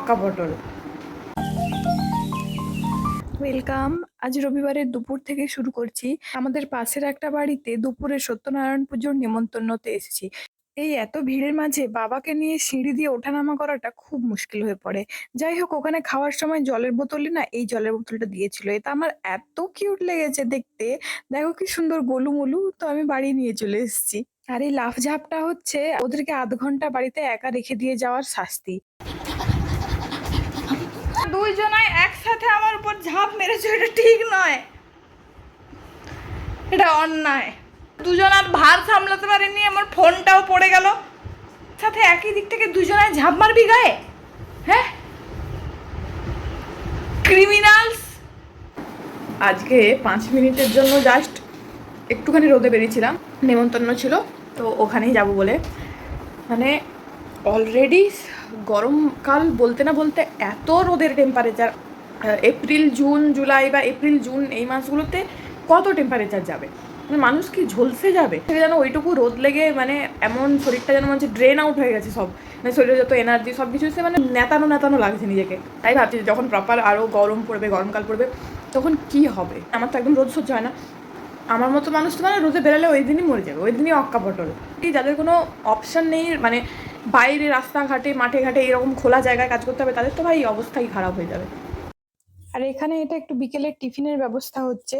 অক্কা পটল। ওয়েলকাম। আজ রবিবারের দুপুর থেকে শুরু করছি। আমাদের পাশের একটা বাড়িতে দুপুরে সত্যনারায়ণ পুজোর নেমন্তন্নতে এসেছি। এই এত ভিড়ের মাঝে বাবাকে নিয়ে সিঁড়ি দিয়ে ওঠানামা করাটা খুব মুশকিল হয়ে পড়ে। যাই হোক, ওখানে খাওয়ার সময় জলের বোতলে না এই জলের বোতলটা দিয়েছিল। এটা আমার এত কিউট লেগেছে দেখতে। দেখো কি সুন্দর গোলুমোলু। তো আমি বাড়ি নিয়ে চলে এসেছি। আর এই লাফ ঝাপটা হচ্ছে ওদেরকে ০.৫ ঘন্টা বাড়িতে একা রেখে দিয়ে যাওয়ার শাস্তি। দুইজনাই একসাথে আমার উপর ঝাঁপ মেরেছে, এটা ঠিক নয়, এটা অন্যায়। দুজন আর ভার সামলাতে পারেনি, আমার ফোনটাও পড়ে গেল। সাথে একই দিক থেকে দুজনায় ঝাঁপ মারবি গায়ে? হ্যাঁ, ক্রিমিনালস। আজকে ৫ মিনিটের জন্য জাস্ট একটুখানি রোদে বেরিয়েছিলাম, নেমন্তন্ন ছিল তো ওখানেই যাব বলে। মানে অলরেডি গরমকাল বলতে না বলতে এত রোদের টেম্পারেচার। এপ্রিল জুন জুলাই বা এপ্রিল জুন এই মাসগুলোতে কত টেম্পারেচার যাবে, মানে মানুষ কি ঝলসে যাবে। যেন ওইটুকু রোদ লেগে মানে এমন শরীরটা যেন মানে ড্রেন আউট হয়ে গেছে সব, মানে শরীরে যত এনার্জি সব কিছু মানে নেতানো নেতানো লাগছে নিজেকে। তাই ভাবছি যখন প্রপার আরও গরম পড়বে, গরমকাল পড়বে, তখন কি হবে। আমার তো একদম রোদ সহ্য হয় না। আমার মতো মানুষ তো মানে রোদে বেরোলে ওই দিনই মরে যাবে, ওই দিনই অক্কা পটল। এই যাদের কোনো অপশান নেই, মানে বাইরে রাস্তাঘাটে মাঠে ঘাটে এরকম খোলা জায়গায় কাজ করতে হবে, তাদের তো ভাই অবস্থাই খারাপ হয়ে যাবে। আর এখানে এটা একটু বিকেলের টিফিনের ব্যবস্থা হচ্ছে।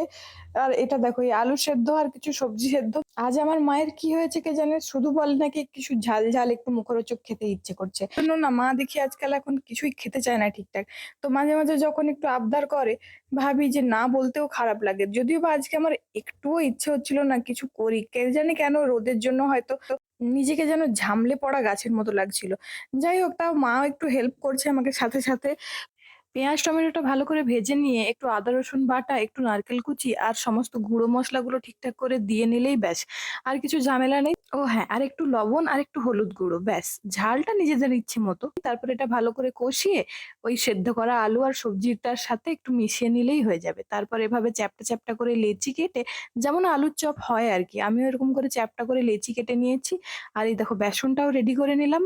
আর এটা দেখো, এই আলু সেদ্ধ আর কিছু সবজি সেদ্ধ। আজ আমার মায়ের কি হয়েছে কে জানে, শুধু বলে নাকি কিছু ঝাল ঝাল একটু মুখরোচক খেতে ইচ্ছে করছে। জন্য না মা দেখি আজকাল এখন কিছুই খেতে চায় না ঠিকঠাক। তো মাঝে মাঝে যখন একটু আবদার করে, ভাবি যে না বলতেও খারাপ লাগে। যদিও বা আজকে আমার একটুও ইচ্ছে হচ্ছিল না কিছু করি, কে জানি কেন, রোদের জন্য হয়তো নিজেকে যেন ঝামলে পড়া গাছের মতো লাগছিল। যাই হোক, তাও মা একটু হেল্প করছে আমাকে সাথে সাথে। পেঁয়াজ টমেটোটা ভালো করে ভেজে নিয়ে একটু আদা রসুন বাটা, একটু নারকেল কুচি আর সমস্ত গুঁড়ো মশলাগুলো ঠিকঠাক করে দিয়ে নিলেই ব্যাস, আর কিছু ঝামেলা নেই। ও হ্যাঁ, আর একটু লবণ আর একটু হলুদ গুঁড়ো, ব্যাস। ঝালটা নিজেদের ইচ্ছে মতো। তারপর এটা ভালো করে কষিয়ে ওই সেদ্ধ করা আলু আর সবজিটার সাথে একটু মিশিয়ে নিলেই হয়ে যাবে। তারপর এভাবে চ্যাপ্টা চ্যাপ্টা করে লেচি কেটে, যেমন আলুর চপ হয় আর কি, আমিও এরকম করে চ্যাপ্টা করে লেচি কেটে নিয়েছি। আর এই দেখো বেসনটাও রেডি করে নিলাম।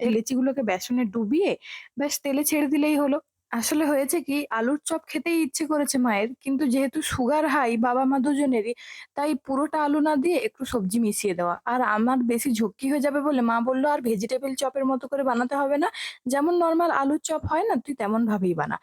এই লেচিগুলোকে বেসনে ডুবিয়ে ব্যাস তেলে ছেড়ে দিলেই হলো। আসলে হয়েছে কি, আলুর চপ খেতেই ইচ্ছে করেছে মায়ের, কিন্তু যেহেতু সুগার হাই বাবা মা দুজনেরই, তাই পুরোটা আলু না দিয়ে একটু সবজি মিশিয়ে দেওয়া। আর আমার বেশি ঝক্কি হয়ে যাবে বলে মা বললো আর ভেজিটেবল চপের মতো করে বানাতে হবে না, যেমন নর্মাল আলুর চপ হয় না, তুই তেমন ভাবেই বানা।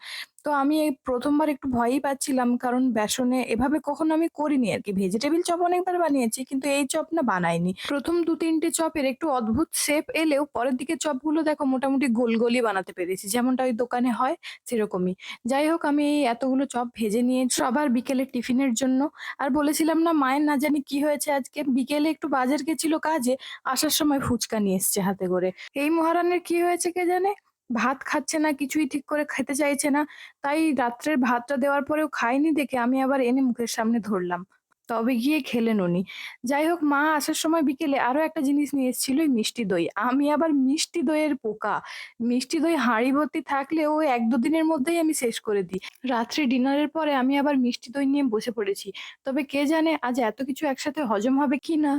তো আমি এই প্রথমবার একটু ভয়ই পাচ্ছিলাম, কারণ বেসনে এভাবে কখনো আমি করিনি আর কি। ভেজিটেবল চপ অনেকবার বানিয়েছি, কিন্তু এই চপ না বানাইনি। প্রথম ২-৩টে চপের একটু অদ্ভুত শেপ এলেও পরের দিকে চপগুলো দেখো মোটামুটি গোল গোলই বানাতে পেরেছি, যেমনটা ওই দোকানে হয় সেরকমই। যাই হোক, আমি এই এতগুলো চপ ভেজে নিয়ে সবার বিকেলের টিফিনের জন্য। আর বলেছিলাম না মায়ের না জানি কি হয়েছে, আজকে বিকেলে একটু বাজার গেছিল কাজে, আসার সময় ফুচকা নিয়ে এসছে হাতে করে। এই মহারানের কি হয়েছে কে জানে, ভাত খাচ্ছে না, কিছুই ঠিক করে খেতে চাইছে না। তাই রাত্রের ভাতটা দেওয়ার পরেও খায়নি দেখে আমি আবার এনে মুখের সামনে ধরলাম। তবে গিয়ে খেলেন উনি। যাই হোক, মা আসার সময় বিকেলে আরো একটা জিনিস নিয়ে এসেছিল, ওই মিষ্টি দই। আমি আবার মিষ্টি দইয়ের পোকা। মিষ্টি দই হাঁড়ি ভর্তি থাকলে ও ১-২ দিনের মধ্যেই আমি শেষ করে দিই। রাত্রে ডিনারের পরে আমি আবার মিষ্টি দই নিয়ে বসে পড়েছি। তবে কে জানে আজ এত কিছু একসাথে হজম হবে কি না।